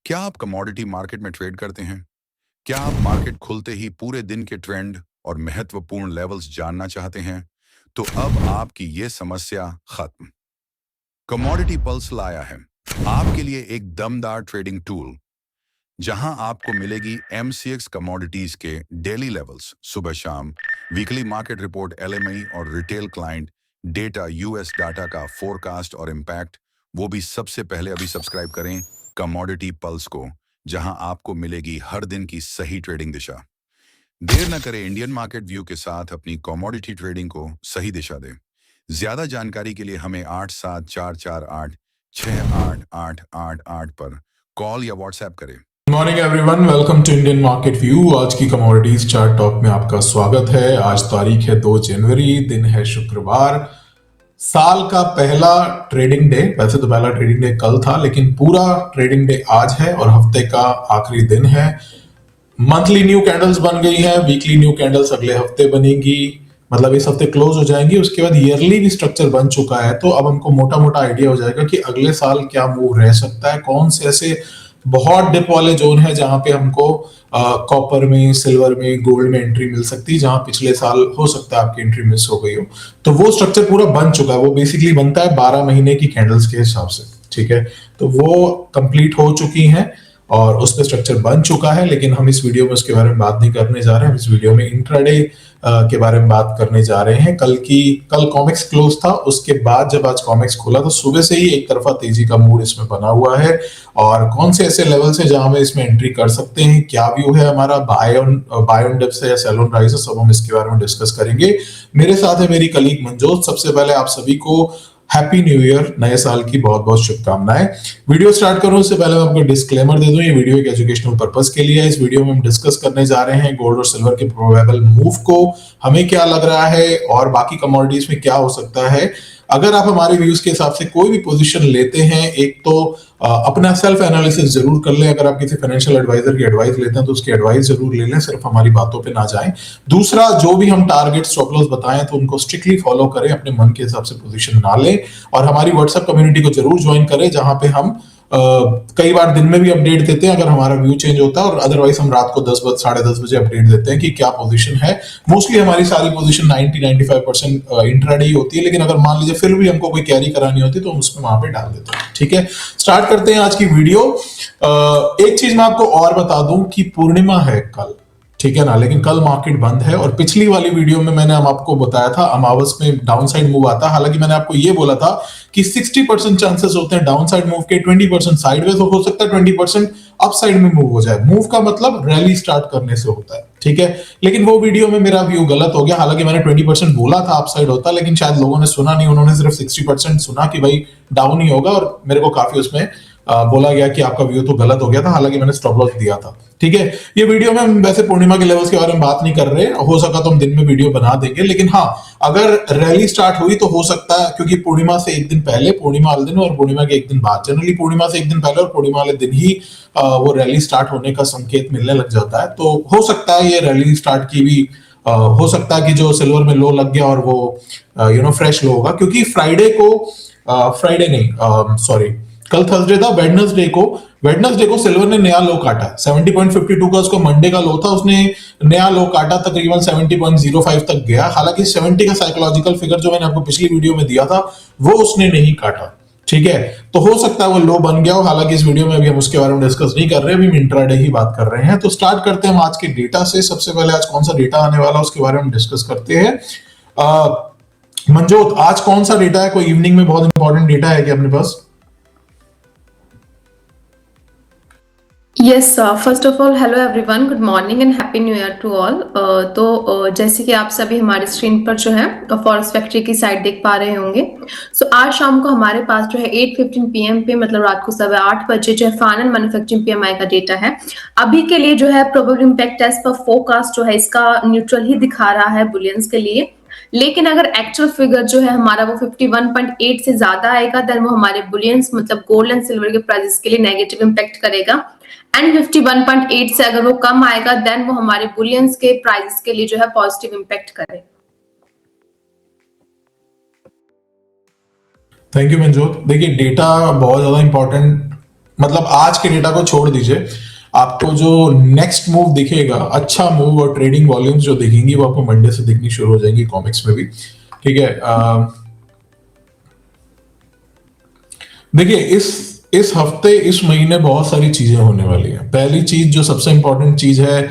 क्या आप commodity market में ट्रेड करते हैं? क्या आप मार्केट खुलते ही पूरे दिन के ट्रेंड और महत्वपूर्ण लेवल्स जानना चाहते हैं? तो अब आपकी ये समस्या खत्म। कमोडिटी पल्स लाया है आपके लिए एक दमदार ट्रेडिंग टूल, जहां आपको मिलेगी MCX कमोडिटीज के डेली लेवल्स सुबह शाम, वीकली मार्केट रिपोर्ट, LME और retail client data, US data का फोरकास्ट और इम्पैक्ट। वो भी सबसे पहले अभी सब्सक्राइब करें कमोडिटी पल्स को, जहां आपको मिलेगी हर दिन की सही ट्रेडिंग दिशा। देर न करें, इंडियन मार्केट व्यू के साथ अपनी कमोडिटी ट्रेडिंग को सही दिशा दें। ज्यादा जानकारी के लिए हमें 8744868888 पर कॉल या व्हाट्सएप करें। Good morning everyone, welcome to Indian market view. आज की कमोडिटीज चार्ट टॉक में आपका स्वागत है। आज तारीख है 2 जनवरी, दिन है शुक्रवार, साल का पहला ट्रेडिंग डे। वैसे तो पहला ट्रेडिंग डे कल था, लेकिन पूरा ट्रेडिंग डे आज है और हफ्ते का आखिरी दिन है। मंथली न्यू कैंडल्स बन गई है, वीकली न्यू कैंडल्स अगले हफ्ते बनेगी, मतलब इस हफ्ते क्लोज हो जाएंगी। उसके बाद ईयरली भी स्ट्रक्चर बन चुका है, तो अब हमको मोटा मोटा आइडिया हो जाएगा कि अगले साल क्या मूव रह सकता है, कौन से ऐसे बहुत डिप वाले जोन है जहां पे हमको कॉपर में, सिल्वर में, गोल्ड में एंट्री मिल सकती है, जहां पिछले साल हो सकता है आपकी एंट्री मिस हो गई हो। तो वो स्ट्रक्चर पूरा बन चुका है। वो बेसिकली बनता है 12 महीने की कैंडल्स के हिसाब से, ठीक है। तो वो कंप्लीट हो चुकी हैं और उस पर स्ट्रक्चर बन चुका है, लेकिन हम इस वीडियो में उसके बारे में बात नहीं करने जा रहे हैं। हम इस वीडियो में इंट्राडे के बारे में बात करने जा रहे हैं। कल कॉमेक्स क्लोज था, उसके बाद जब आज कॉमेक्स खुला तो सुबह से ही एक तरफा तेजी का मूड इसमें बना हुआ है। और कौन से ऐसे लेवल्स है जहां हम इसमें एंट्री कर सकते हैं, क्या व्यू है हमारा, बाय ऑन डिप्स है या सेल ऑन राइज है, सब हम इसके बारे में डिस्कस करेंगे। मेरे साथ है मेरी कलीग मंजोत। सबसे पहले आप सभी को हैप्पी न्यू ईयर, नए साल की बहुत बहुत शुभकामनाएं। वीडियो स्टार्ट करूं उससे पहले मैं आपको डिस्क्लेमर दे दूं, ये वीडियो एक एजुकेशनल पर्पस के लिए है। इस वीडियो में हम डिस्कस करने जा रहे हैं गोल्ड और सिल्वर के प्रोबेबल मूव को, हमें क्या लग रहा है और बाकी कमोडिटीज में क्या हो सकता है। अगर आप हमारे व्यूज के हिसाब से कोई भी पोजीशन लेते हैं, एक तो अपना सेल्फ एनालिसिस जरूर कर लें। अगर आप किसी फाइनेंशियल एडवाइजर की एडवाइस लेते हैं तो उसकी एडवाइस जरूर ले लें, सिर्फ हमारी बातों पे ना जाएं। दूसरा, जो भी हम टारगेट स्टॉप लॉस बताएं तो उनको स्ट्रिक्टली फॉलो करें, अपने मन के हिसाब से पोजीशन ना लें। और हमारी व्हाट्सएप कम्युनिटी को जरूर ज्वाइन करें, जहां पे हम कई बार दिन में भी अपडेट देते हैं अगर हमारा व्यू चेंज होता है, और अदरवाइज हम रात को 10-10:30 बजे अपडेट देते हैं कि क्या पोजीशन है। मोस्टली हमारी सारी पोजीशन 90-95% इंट्राडे ही होती है, लेकिन अगर मान लीजिए फिर भी हमको कोई कैरी करानी होती है तो हम उसमें वहां पे डाल देते हैं, ठीक है। स्टार्ट करते हैं आज की वीडियो। एक चीज मैं आपको और बता दूं कि पूर्णिमा है कल, ठीक है ना, लेकिन कल मार्केट बंद है। और पिछली वाली वीडियो में मैंने आपको बताया था अमावस में डाउनसाइड मूव आता है। हालांकि मैंने आपको ये बोला था कि 60% चांसेस होते हैं डाउनसाइड मूव के, 20% साइडवेज हो सकता है, 20% अपसाइड में मूव हो जाए। मूव का मतलब रैली स्टार्ट करने से होता है, ठीक है। लेकिन वो वीडियो में मेरा व्यू गलत हो गया। हालांकि मैंने 20% बोला था अपसाइड होता, लेकिन शायद लोगों ने सुना नहीं, उन्होंने सिर्फ 60% सुना कि भाई डाउन ही होगा, और मेरे को काफी उसमें बोला गया कि आपका व्यू तो गलत हो गया था। हालांकि मैंने स्टॉप लॉस दिया था, ठीक है। ये वीडियो में हम वैसे पूर्णिमा के लेवल्स के बारे में बात नहीं कर रहे, हो सका तो हम दिन में वीडियो बना देंगे। लेकिन हाँ, अगर रैली स्टार्ट हुई तो हो सकता है, क्योंकि पूर्णिमा से एक दिन पहले, पूर्णिमा वाले दिन और पूर्णिमा के एक दिन बाद, जनरली पूर्णिमा से एक दिन पहले और पूर्णिमा वाले दिन ही वो रैली स्टार्ट होने का संकेत मिलने लग जाता है। तो हो सकता है ये रैली स्टार्ट की भी हो सकता है कि जो सिल्वर में लो लग गया और वो फ्रेश लो होगा, क्योंकि फ्राइडे नहीं, सॉरी, कल थर्सडे था, वेडनेसडे को सिल्वर ने नया लो काटा 70.52 का। उसको मंडे का लो था, उसने नया लो काटा, तकरीबन 70.05 तक गया। हालांकि 70 का साइकोलॉजिकल फिगर जो मैंने आपको पिछली वीडियो में दिया था वो उसने नहीं काटा, ठीक है। तो हो सकता है वो लो बन गया हो। हालांकि इस वीडियो में अभी हम उसके बारे में डिस्कस नहीं कर रहे, अभी हम इंट्राडे ही बात कर रहे हैं। तो स्टार्ट करते हैं हम आज के डेटा से। सबसे पहले आज कौन सा डेटा आने वाला उसके बारे में डिस्कस करते हैं। मंजोत, आज कौन सा डेटा है? कोई इवनिंग में बहुत इंपॉर्टेंट डेटा है क्या अपने पास? Yes, first of all hello everyone, good morning and happy new year to all. जैसे कि आप सभी हमारे स्क्रीन पर जो है फॉरेक्स फैक्ट्री की साइट देख पा रहे होंगे। सो आज शाम को हमारे पास जो है 8:15 PM पे, मतलब रात को 8:15 बजे जो है फाइनल मैन्युफैक्चरिंग PMI का डेटा है। अभी के लिए जो है probable impact as per forecast जो है इसका न्यूट्रल ही दिखा रहा है बुलियंस के लिए। लेकिन अगर एक्चुअल फिगर जो है हमारा वो 51.8 से ज्यादा आएगा, देन वो हमारे बुलियंस मतलब गोल्ड एंड सिल्वर के प्राइसेस के लिए नेगेटिव इंपैक्ट करेगा। एंड 51.8 से अगर वो कम आएगा, देन वो हमारे बुलियंस के प्राइसेस के लिए जो है पॉजिटिव इंपैक्ट करे। Thank you Manjot. देखिए, डेटा बहुत ज्यादा इंपॉर्टेंट मतलब आज के डेटा को छोड़ दीजिए, आपको जो नेक्स्ट मूव दिखेगा, अच्छा मूव और ट्रेडिंग वॉल्यूम्स जो दिखेंगी वो आपको मंडे से दिखनी शुरू हो जाएंगी कॉमिक्स में भी। ठीक है, देखिए इस हफ्ते, इस महीने बहुत सारी चीजें होने वाली हैं। पहली चीज जो सबसे इंपॉर्टेंट चीज है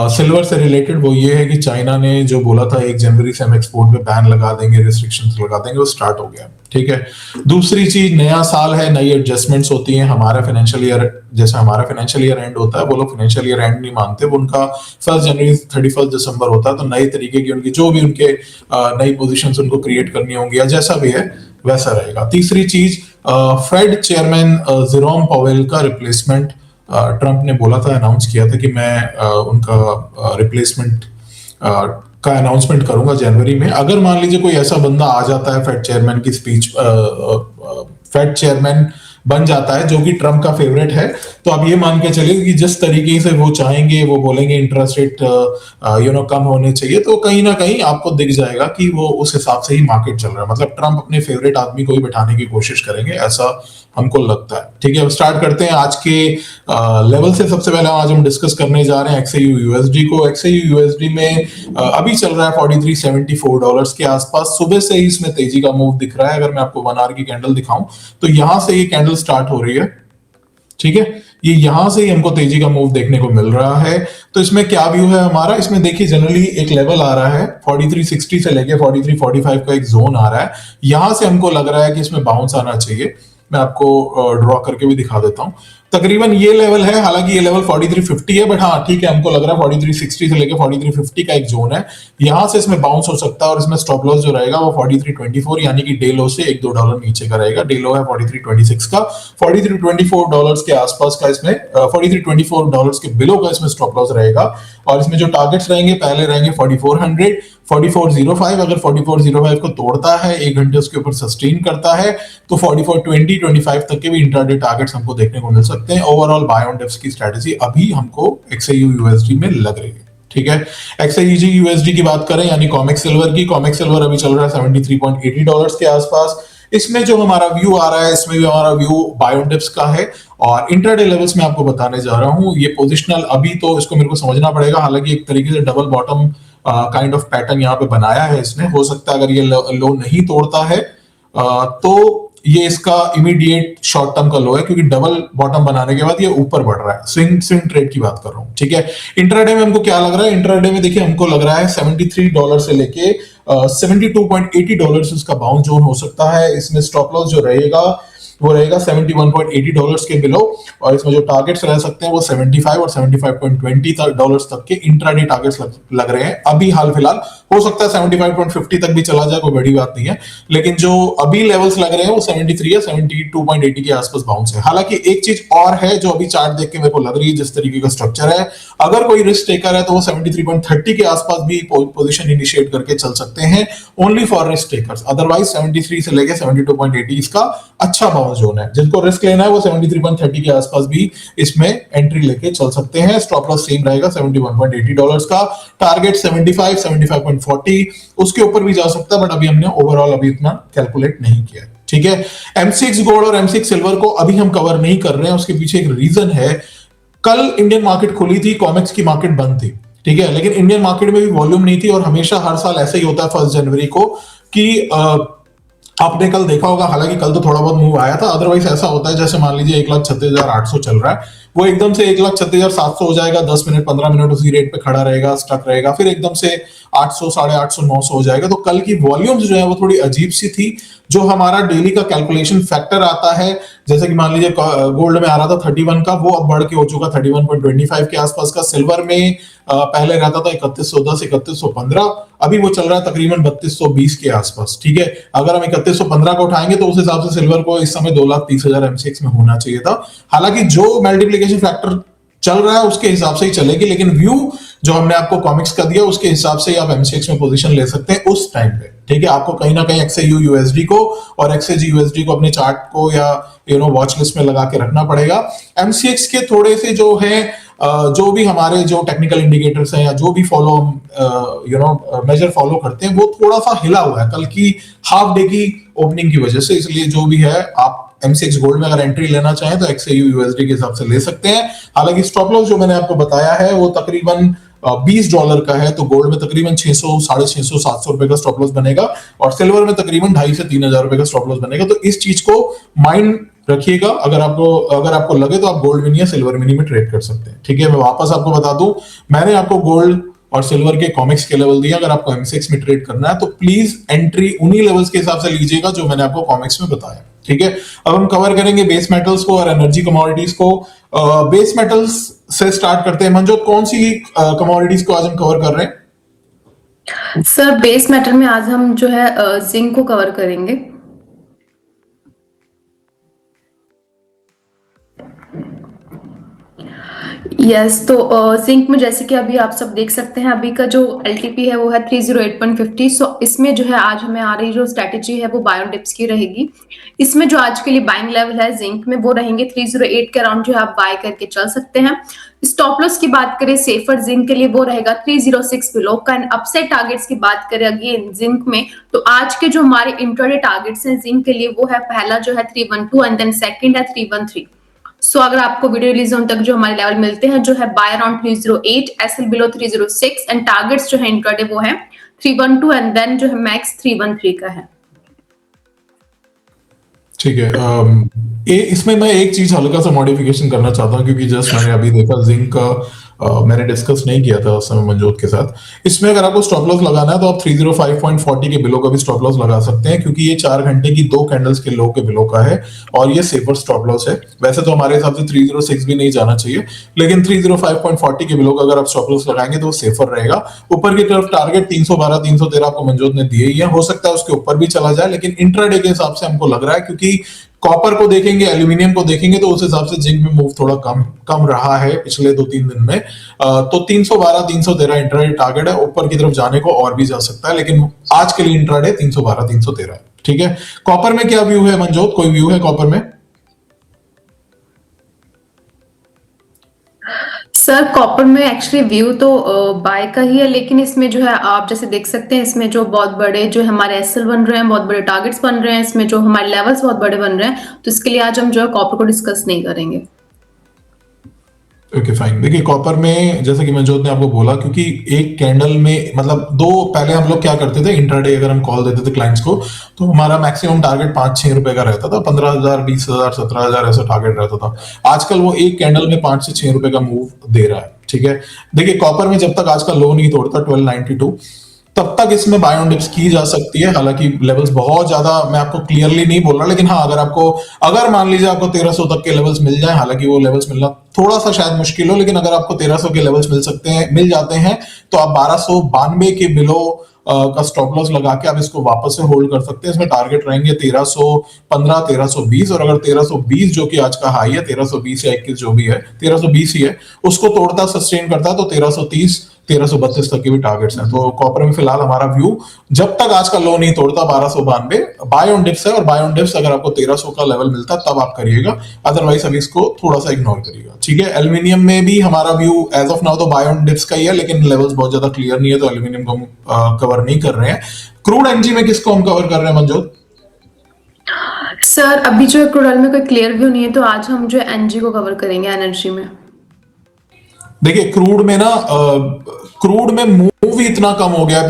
सिल्वर से रिलेटेड, वो ये है कि चाइना ने जो बोला था 1 जनवरी से हम एक्सपोर्ट पे बैन लगा देंगे, रिस्ट्रिक्शंस लगा देंगे, वो स्टार्ट हो गया। ठीक है, दूसरी चीज, नया साल है, नई एडजस्टमेंट्स होती हैं। हमारा फाइनेंशियल ईयर, जैसे हमारा फाइनेंशियल ईयर एंड होता है, वो लोग फाइनेंशियल ईयर एंड नहीं मानते, वो उनका 1 जनवरी 31 दिसंबर होता है। तो नए तरीके की उनकी जो भी उनके नई पोजीशंस उनको क्रिएट करनी होंगी या जैसा भी है वैसा रहेगा। तीसरी चीज, फेड चेयरमैन जेरोम पावेल का रिप्लेसमेंट ट्रंप ने बोला था, अनाउंस किया था कि मैं उनका रिप्लेसमेंट का अनाउंसमेंट करूंगा जनवरी में। अगर मान लीजिए कोई ऐसा बंदा आ जाता है फेड चेयरमैन की स्पीच, फेड चेयरमैन बन जाता है जो कि ट्रंप का फेवरेट है, तो आप ये मान के चलिए कि जिस तरीके से वो चाहेंगे, वो बोलेंगे इंटरेस्ट रेट कम होने चाहिए, तो कहीं ना कहीं आपको दिख जाएगा कि वो उस हिसाब से ही मार्केट चल रहा है। मतलब ट्रंप अपने फेवरेट आदमी को ही बैठाने की कोशिश करेंगे, ऐसा हमको लगता है। ठीक है, अब स्टार्ट करते हैं आज के लेवल से। सबसे पहले आज हम डिस्कस करने जा रहे हैं XAU USD को। XAU USD में अभी चल रहा है $43.74 के आसपास। सुबह से ही इसमें तेजी का मूव दिख रहा है। अगर मैं आपको 1 आवर की कैंडल दिखाऊं तो यहां से ये कैंडल स्टार्ट हो रही है। ठीक है, ये यहां से ही हमको तेजी का मूव देखने को मिल रहा है। तो इसमें क्या व्यू है हमारा, इसमें देखिए जनरली एक लेवल आ रहा है 4360 से लेके 4345 का एक जोन आ रहा है। यहां से हमको लग रहा है कि इसमें बाउंस आना चाहिए। मैं आपको ड्रॉ करके भी दिखा देता हूं। तकरीबन ये लेवल है, हालांकि ये लेवल 4350 है, बट हाँ ठीक है, हमको लग रहा है 4360 से लेके 4350 का एक जोन है। यहां से इसमें बाउंस हो सकता है और इसमें स्टॉप लॉस जो रहेगा वो 4324 यानी कि डे लो से $1-2 नीचे का रहेगा। डे लो है 4326 का, $4324 के आसपास का इसमें, $4324 के बिलो का इसमें स्टॉप लॉस रहेगा। और इसमें जो टारगेट्स रहेंगे, पहले रहेंगे 4400, 4405। अगर 4405 को तोड़ता है, 1 घंटे उसके ऊपर सस्टेन करता है, तो 4420-25 तक के भी इंट्राडे टारगेट्स हमको देखने को मिल सकते हैं। ओवरऑल बाय ऑन डिप्स की स्ट्रेटजी अभी हमको XAU USD में लग रही है। ठीक है, XAU USD की बात करें यानी कॉमेक्स सिल्वर की, कॉमेक्स सिल्वर अभी चल रहा है $73.80 के आसपास। इसमें जो हमारा व्यू आ रहा है, इसमें भी हमारा व्यू बाय ऑन डिप्स का है और इंट्राडे लेवल्स में आपको बताने जा रहा हूं। ये पोजिशनल अभी तो इसको मेरे को समझना पड़ेगा, हालांकि एक तरीके से double bottom kind of pattern यहाँ पे बनाया है इसने। हो सकता है अगर ये लो नहीं तोड़ता है तो ये इसका इमीडिएट शॉर्ट टर्म का लो है, क्योंकि डबल बॉटम बनाने के बाद ये ऊपर बढ़ रहा है। स्विंग ट्रेड की बात कर रहा हूं। ठीक है, इंट्राडे में हमको क्या लग रहा है, इंट्राडे में देखिए हमको लग रहा है $73 से लेके $72.80 इसका बाउंस जोन हो सकता है। इसमें स्टॉप लॉस जो रहेगा वो रहेगा $71.80 के बिलो, और इसमें जो टारगेट्स रह सकते हैं वो 75 और 75.20 तक के इंट्राडे टारगेट्स लग रहे हैं अभी हाल फिलहाल। हो सकता है 75.50 तक भी चला जाए, कोई बड़ी बात नहीं है, लेकिन जो अभी लेवल्स लग रहे हैं वो 73 या 72.80 के आसपास बाउंस है। हालांकि एक चीज और है जो अभी चार्ट देख के मेरे को लग रही है, जिस तरीके का स्ट्रक्चर है, अगर कोई रिस्क टेकर है तो वो 73.30 के आसपास भी पोजीशन इनिशिएट करके चल सकते हैं, only for risk takers. Otherwise 73 से लेके 72.80 इसका अच्छा बाउंस जोन है। जिनको रिस्क लेना है वो 73.30 के आसपास भी इसमें एंट्री लेके चल सकते हैं। स्टॉप लॉस सेम रहेगा $71.80 का, टारगेट 75, 75.40, उसके ऊपर भी जा सकता है, बट अभी हमने ओवरऑल अभी इतना कैलकुलेट नहीं किया। ठीक है, M6 गोल्ड और M6 सिल्वर को अभी हम कवर नहीं कर रहे हैं, उसके पीछे एक रीजन है। कल इंडियन मार्केट खुली थी, कॉमेक्स की मार्केट बंद थी। ठीक है, लेकिन इंडियन मार्केट में भी वॉल्यूम नहीं थी, और हमेशा हर साल ऐसा ही होता है 1 जनवरी को कि आपने कल देखा होगा, हालांकि कल तो थोड़ा बहुत मूव आया था, अदरवाइज ऐसा होता है जैसे मान लीजिए 1,36,800 चल रहा है, वो एकदम से 1,36,700 हो जाएगा, 10 मिनट 15 मिनट उसी रेट पे खड़ा रहेगा, स्टक रहेगा, फिर एकदम से 800, 850, 900 हो जाएगा। तो कल की वॉल्यूम्स जो है वो थोड़ी अजीब सी थी। जो हमारा डेली का कैलकुलेशन फैक्टर आता है, जैसे कि मान लीजिए गोल्ड में आ रहा था 31 का, वो अब बढ़ के हो चुका 31.25 के आसपास का। सिल्वर में पहले रहता था 3110, 3115, अभी वो चल रहा है तकरीबन 3220 के आसपास। ठीक है, अगर हम 3115 का उठाएंगे तो उस हिसाब से सिल्वर को इस समय 2,30,000 MCX में होना चाहिए था। हालांकि जो मल्टीप्लिकेशन फैक्टर चल रहा है उसके हिसाब से ही चलेगी, लेकिन व्यू जो हमने आपको कॉमिक्स का दिया उसके हिसाब से आप MCX में पोजीशन ले सकते हैं उस टाइम पे। ठीक है, आपको कहीं ना कहीं XAU USD को और XAG USD को अपने चार्ट को या वॉच लिस्ट में लगा के रखना पड़ेगा। MCX के थोड़े से जो है जो भी हमारे जो टेक्निकल इंडिकेटर्स हैं या जो भी फॉलो मेजर फॉलो करते हैं, वो थोड़ा सा हिला हुआ है कल की हाफ डे की ओपनिंग की वजह से, इसलिए जो भी है आप MCX गोल्ड में अगर एंट्री लेना चाहें तो XAU USD के हिसाब से ले सकते हैं। हालांकि स्टॉप लॉस जो मैंने आपको बताया है वो तकरीबन $20 का है, तो गोल्ड में तकरीबन 600, 650, 700 रुपए का स्टॉप लॉस बनेगा और सिल्वर में तकरीबन 2,500 से 3,000 रुपए का स्टॉप लॉस बनेगा। तो इस चीज को माइंड रखिएगा। अगर आपको लगे तो आप गोल्ड मिनी या सिल्वर मिनी में ट्रेड कर सकते हैं। ठीक है, मैं वापस आपको बता दूं, मैंने आपको गोल्ड और सिल्वर के कॉमिक्स के लेवल दिए। अगर आपको MCX में ट्रेड करना है तो प्लीज एंट्री उन्हीं लेवल्स के हिसाब से लीजिएगा जो मैंने आपको कॉमिक्स में बताया। ठीक है, अब हम कवर करेंगे बेस मेटल्स को और एनर्जी कमोडिटीज को। बेस मेटल्स से स्टार्ट करते हैं। मंजोत, कौन सी कमोडिटीज को आज हम कवर कर रहे हैं? सर बेस मेटल में आज हम जो है जिंक को कवर करेंगे। यस, तो जिंक में जैसे कि अभी आप सब देख सकते हैं, अभी का जो LTP है वो है 308.50। सो इसमें जो है आज हमें आ रही जो स्ट्रेटेजी है वो बाय ऑन डिप्स की रहेगी। इसमें जो आज के लिए बाइंग लेवल है जिंक में वो रहेंगे 308 के अराउंड, जो है आप बाय करके चल सकते हैं। स्टॉप लॉस की बात करें सेफर जिंक के लिए वो रहेगा 306 बिलो का। एंड अपसाइड टारगेट्स की बात करें अगेन जिंक में, तो आज के जो हमारे इंट्राडे टारगेट्स हैं जिंक के लिए वो है, पहला जो है 312 एंड देन सेकंड है 313। सो अगर आपको वीडियो रिलीज होने तक जो हमारे लेवल मिलते हैं जो है buy around 308, SL below 306 and targets जो है इंट्राडे वो है 312 एंड देन जो है मैक्स 313 का है। ठीक है, इसमें मैं एक चीज हल्का सा मॉडिफिकेशन करना चाहता हूं, क्योंकि जस्ट मैंने अभी देखा जिंक का मैंने डिस्कस नहीं किया था उस समय मंजोत के साथ। इसमें अगर आपको स्टॉप लॉस लगाना है तो आप 305.40 के बिलो का भी स्टॉप लॉस लगा सकते हैं, क्योंकि ये 4 घंटे की 2 कैंडल्स के लो के बिलो का है और ये सेफर स्टॉप लॉस है। वैसे तो हमारे हिसाब से 306 भी नहीं जाना चाहिए, लेकिन 305.40 के बिलो का अगर आप स्टॉप लॉस लगाएंगे तो वो सेफर रहेगा। ऊपर की तरफ टारगेट 312, 313 आपको मंजोत ने दिए ही है, हो सकता है उसके ऊपर भी चला जाए, लेकिन इंट्राडे के हिसाब से हमको लग रहा है, क्योंकि कॉपर को देखेंगे, एल्यूमिनियम को देखेंगे तो उस हिसाब से जिंक में मूव थोड़ा कम रहा है पिछले 2-3 दिन में। तो 312, 313 इंट्राडे टारगेट है। ऊपर की तरफ जाने को और भी जा सकता है, लेकिन आज के लिए इंट्राडे 312, 313 है। ठीक है, कॉपर में क्या व्यू है मंजोत? कोई व्यू है कॉपर में? सर कॉपर में एक्चुअली व्यू तो बाय का ही है, लेकिन इसमें जो है आप जैसे देख सकते हैं इसमें जो बहुत बड़े जो हमारे एसएल बन रहे हैं, बहुत बड़े टारगेट्स बन रहे हैं, इसमें जो हमारे लेवल्स बहुत बड़े बन रहे हैं, तो इसके लिए आज हम जो है कॉपर को डिस्कस नहीं करेंगे। Okay fine. देखिए कॉपर में जैसे कि मंजोत ने आपको बोला, क्योंकि एक कैंडल में मतलब पहले हम लोग क्या करते थे, इंट्राडे अगर हम कॉल देते थे क्लाइंट्स को तो हमारा मैक्सिमम टारगेट 5-6 रुपए का रहता था, 15,000, 20,000, 17,000 ऐसा टारगेट रहता था। आजकल वो एक कैंडल में 5 से 6 रुपए का मूव दे रहा है। ठीक है, देखिए कॉपर में जब तक आज का लो नहीं तोड़ता 1292 तब तक इसमें बाय ऑन डिप्स की जा सकती है। हालांकि लेवल्स बहुत ज्यादा मैं आपको क्लियरली नहीं बोल रहा, लेकिन हाँ अगर मान लीजिए आपको 1300 तक के लेवल्स मिल जाए, हालांकि वो लेवल्स मिलना थोड़ा सा शायद मुश्किल हो, लेकिन अगर आपको 1300 के लेवल्स मिल जाते हैं तो आप 1292 के बिलो का स्टॉप लॉस लगा के आप इसको वापस से होल्ड कर सकते हैं। इसमें टारगेट रहेंगे 1315, 1320, और अगर 1320 जो कि आज का हाई है, 1320 या 21 जो भी है, 1320 ही है, उसको तोड़ता सस्टेन करता है तो 1330, 1332 तक के भी टारगेट्स हैं। तो कॉपर में फिलहाल हमारा व्यू जब तक आज का लो नहीं तोड़ता 1292 बाय ऑन डिप्स है, और बाय ऑन डिप्स अगर आपको 1300 का लेवल मिलता है तब आप करिएगा, अदरवाइज अभी इसको थोड़ा सा इग्नोर करिएगा। ठीक है, एल्यूमिनियम में भी हमारा व्यू एज ऑफ नाउ तो बाय ऑन डिप्स का ही है, लेकिन लेवल्स बहुत ज्यादा क्लियर नहीं है तो एल्यूमिनियम को हम कवर नहीं कर रहे हैं। क्रूड एनर्जी में किसको हम कवर कर रहे हैं मंजोत? सर अभी जो है क्रूड ऑयल में कोई क्लियर व्यू नहीं है, तो आज हम जो है एनर्जी को कवर करेंगे, एनर्जी में। देखिए क्रूड में मूव ही इतना कम हो गया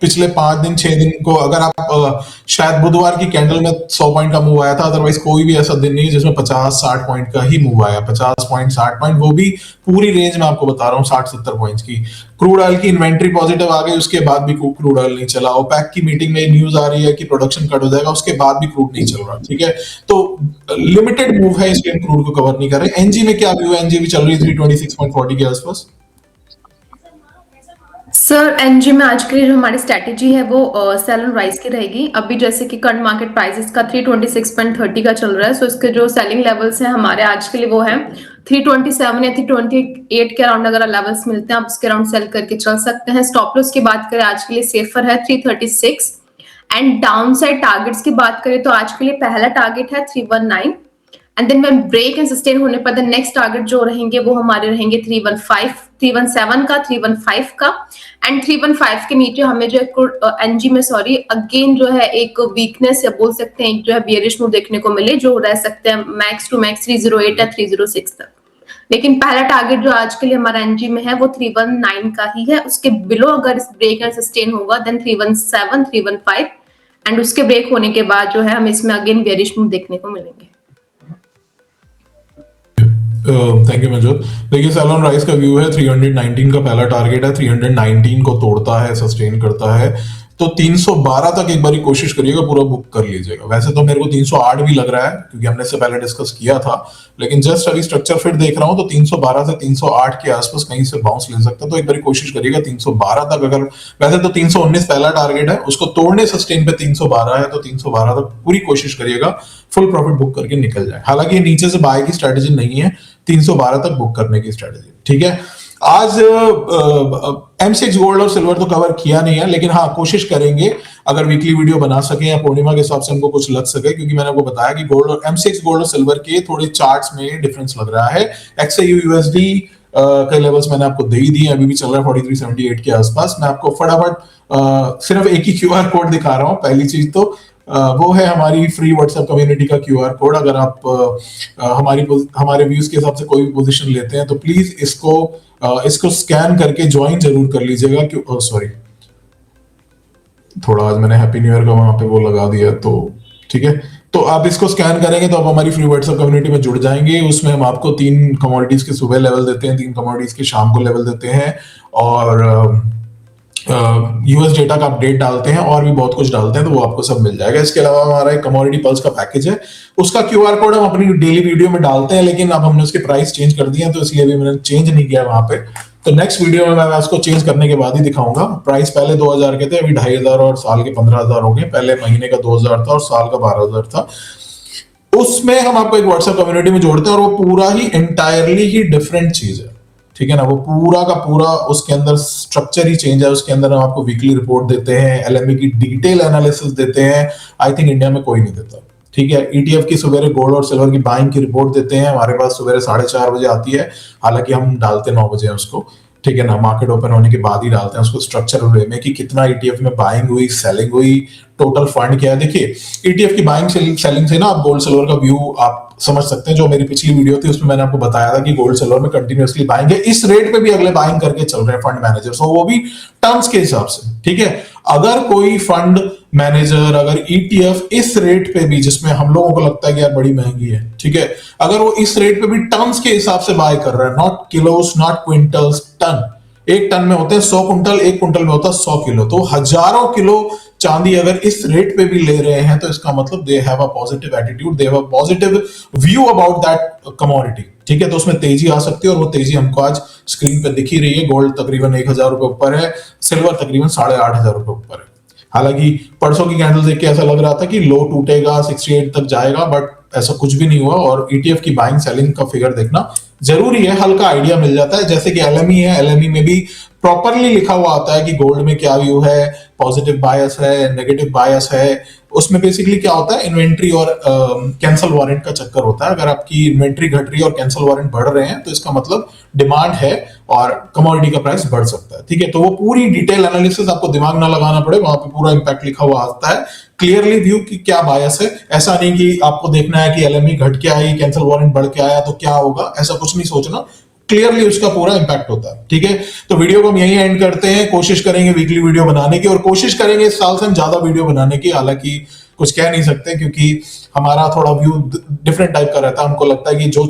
पिछले 5 दिन 6 दिन को। अगर आप शायद बुधवार की कैंडल में 100 पॉइंट का मूव आया था, अदरवाइज कोई भी ऐसा दिन नहीं जिसमें 50-60 पॉइंट का ही मूव आया। 50 पॉइंट, 60 पॉइंट, वो भी पूरी रेंज में आपको बता रहा हूँ 60-70 पॉइंट्स की। क्रूड ऑयल की इन्वेंट्री पॉजिटिव आ गई, उसके बाद भी क्रूड ऑयल नहीं चला। ओपेक की मीटिंग में न्यूज आ रही है कि प्रोडक्शन कट हो जाएगा, उसके बाद भी क्रूड नहीं चल रहा। ठीक है, तो लिमिटेड मूव है, इसलिए हम क्रूड को कवर नहीं कर रहे। एनजी में क्या व्यू है? एनजी भी चल रही है 326.40 के आसपास। सर एनजी में आज के लिए जो हमारी स्ट्रेटेजी है वो सेल एंड राइज की रहेगी। अभी जैसे कि करंट मार्केट प्राइसेस का 326.30 का चल रहा है, सो इसके जो सेलिंग लेवल्स हैं हमारे आज के लिए वो है 327 या 328 के अराउंड। अगर लेवल्स मिलते हैं आप उसके अराउंड सेल करके चल सकते हैं। स्टॉप लॉस की बात करें आज के लिए सेफर है 336, एंड डाउन साइड टारगेट्स की बात करें तो आज के लिए पहला टारगेट है 319, and then when break and sustain होने पर द नेक्स्ट टारगेट जो रहेंगे वो हमारे रहेंगे 315, 317 का, 315 का एंड 315 के नीचे हमें जो है एनजी में सॉरी अगेन जो है एक वीकनेस या बोल सकते हैं जो है बियरिश मूव देखने को मिले, जो रह सकते हैं मैक्स टू मैक्स 308 या 306 तक। लेकिन पहला टारगेट जो आज के लिए हमारा एनजी में है वो 319 का ही है। उसके बिलो अगर ब्रेक एंड सस्टेन होगा देन 317, 315 एंड उसके ब्रेक होने के बाद जो है हमें इसमें अगेन बेयरिश मूव देखने को मिलेंगे। थैंक यू मंजूर। देखिए सेल ऑन राइज का व्यू है 319 का पहला टारगेट है, 319 को तोड़ता है, सस्टेन करता है तो 312 तक एक बार कोशिश करिएगा, पूरा बुक कर लीजिएगा। वैसे तो मेरे को 308 भी लग रहा है क्योंकि हमने इससे पहले डिस्कस किया था, लेकिन जस्ट अभी स्ट्रक्चर फिट देख रहा हूं तो 312 से 308 के आसपास कहीं से बाउंस ले सकता है, तो एक बार कोशिश करिएगा 312 तक। अगर वैसे तो 319 पहला टारगेट है, उसको तोड़ने सस्टेन पे 312 है, तो 312 तक पूरी कोशिश करिएगा फुल प्रॉफिट बुक करके निकल जाए। हालांकि नीचे से बाय की स्ट्रेटेजी नहीं है, 312 तक बुक करने की स्ट्रेटेजी, ठीक है। आज M6 गोल्ड और सिल्वर तो कवर किया नहीं है, लेकिन हाँ कोशिश करेंगे अगर वीकली वीडियो बना सके या पूर्णिमा के हिसाब से हमको कुछ लग सके, क्योंकि मैंने आपको बताया कि गोल्ड और M6 गोल्ड और सिल्वर के थोड़े चार्ट्स में डिफरेंस लग रहा है। XAU USD के लेवल्स मैंने आपको दे ही दिए, अभी भी चल रहा है 4378 के आसपास। मैं आपको फटाफट सिर्फ एक ही QR कोड दिखा रहा हूँ। पहली चीज तो वो है हमारी फ्री व्हाट्सएप कम्युनिटी का QR कोड। अगर आप हमारे व्यूज के हिसाब से कोई भी पोजीशन लेते हैं तो प्लीज इसको स्कैन करके ज्वाइन जरूर कर लीजिएगा। सॉरी, थोड़ा आज मैंने हैप्पी न्यू ईयर का वहां पे वो लगा दिया, तो ठीक है। तो आप इसको स्कैन करेंगे तो आप हमारी फ्री व्हाट्सएप कम्युनिटी में जुड़ जाएंगे। उसमें हम आपको 3 कमोडिटीज के सुबह लेवल देते हैं, 3 कमोडिटीज के शाम को लेवल देते हैं, और यूएस डेटा का अपडेट डालते हैं और भी बहुत कुछ डालते हैं, तो वो आपको सब मिल जाएगा। इसके अलावा हमारा एक कमोडिटी पल्स का पैकेज है, उसका QR कोड हम अपनी डेली वीडियो में डालते हैं, लेकिन अब हमने उसके प्राइस चेंज कर दिए हैं तो इसलिए भी मैंने चेंज नहीं किया वहां पे। तो नेक्स्ट वीडियो में मैं उसको चेंज करने के बाद ही दिखाऊंगा। प्राइस पहले 2000 के थे, अभी 2500 और साल के 15000 हो गए। पहले महीने का 2000 था और साल का 12000 था। उसमें हम आपको एक व्हाट्सएप कम्युनिटी में जोड़ते हैं और वो पूरा ही एंटायरली ही डिफरेंट चीज है, ठीक है ना। वो पूरा का पूरा उसके अंदर स्ट्रक्चर ही चेंज है। उसके अंदर हम आपको वीकली रिपोर्ट देते हैं, LME की डिटेल एनालिसिस देते हैं, आई थिंक इंडिया में कोई नहीं देता, ठीक है। ETF की सवेरे गोल्ड और सिल्वर की बाइंग की रिपोर्ट देते हैं, हमारे पास सवेरे 4:30 बजे आती है, हालांकि हम डालते 9 बजे उसको, ठीक है ना। मार्केट ओपन होने के बाद ही डालते हैं उसको स्ट्रक्चरल वे में कि कितना ETF में बाइंग हुई, सेलिंग हुई, टोटल फंड क्या है। देखिए ETF की बाइंग सेलिंग से ना आप गोल्ड सिल्वर का व्यू आप समझ सकते हैं। जो मेरी पिछली वीडियो थी उसमें मैंने आपको बताया था कि गोल्ड सिल्वर में कंटिन्यूअसली बाइंग है, इस रेट पे भी अगले बाइंग करके चल रहे हैं फंड मैनेजर्स, वो भी टर्म्स के हिसाब से, ठीक है। अगर कोई फंड मैनेजर अगर ETF इस रेट पे भी, जिसमें हम लोगों को लगता है कि यार बड़ी महंगी है, ठीक है, अगर वो इस रेट पे भी टन्स के हिसाब से बाय कर रहा है, not kilos not quintals, ton, एक टन में होते हैं 100 कुंटल, एक कुंटल में होता है 100 किलो, तो हजारों किलो चांदी अगर इस रेट पे भी ले रहे हैं तो इसका मतलब they have a positive attitude, they have a positive view about that commodity, ठीक है। तो उसमें तेजी आ सकती है और वो तेजी हमको आज स्क्रीन पे दिख ही रही है। गोल्ड तकरीबन 1000 रुपए ऊपर है, सिल्वर तकरीबन 8500 रुपए ऊपर है। हालांकि परसों की कैंडल देख के ऐसा लग रहा था कि लो टूटेगा, 68 तक जाएगा, बट ऐसा कुछ भी नहीं हुआ। और ETF की बाइंग सेलिंग का फिगर देखना जरूरी है, हल्का आइडिया मिल जाता है। जैसे कि LME है, LME में भी प्रॉपरली लिखा हुआ आता है कि गोल्ड में क्या व्यू है, पॉजिटिव बायस है, नेगेटिव बायस है। उसमें बेसिकली क्या होता है, इन्वेंट्री और कैंसल वारंट का चक्कर होता है। अगर आपकी इन्वेंट्री घट रही है और कैंसल वारंट बढ़ रहे हैं तो इसका मतलब डिमांड है और कमोडिटी का प्राइस बढ़ सकता है, ठीक है। तो वो पूरी डिटेल एनालिसिस आपको दिमाग ना लगाना पड़े, वहां पे पूरा इंपैक्ट लिखा हुआ आता है, क्लियरली व्यू कि क्या बायस है। ऐसा नहीं कि आपको देखना है कि LME घट के आई, कैंसल वारंट बढ़ के आया तो क्या होगा, ऐसा कुछ नहीं सोचना, क्लियरली उसका पूरा इंपैक्ट होता है, ठीक है। तो वीडियो को हम यही एंड करते हैं। कोशिश करेंगे वीकली वीडियो बनाने की और कोशिश करेंगे इस साल से हम ज्यादा वीडियो बनाने की। हालांकि कुछ कह नहीं सकते क्योंकि हमारा थोड़ा व्यू डिफरेंट टाइप का रहता है। हमको लगता है कि जो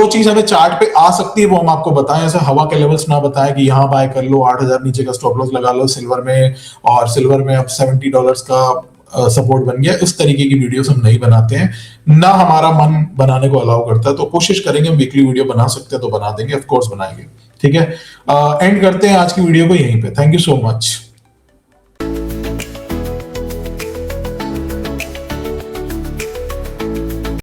चीज हमें चार्ट पे आ सकती है वो हम आपको बताएं, ऐसे हवा के लेवल्स ना बताएं कि यहाँ बाय कर लो, 8000 नीचे का स्टॉप लॉस लगा लो सिल्वर में, और सिल्वर में अब $70 का सपोर्ट बन गया। इस तरीके की वीडियोस हम नहीं बनाते हैं, ना हमारा मन बनाने को अलाउ करता है। तो कोशिश करेंगे हम वीकली वीडियो बना सकते हैं तो बना देंगे, ऑफ कोर्स बनाएंगे, ठीक है। एंड करते हैं आज की वीडियो को यहीं पे। Thank you so much.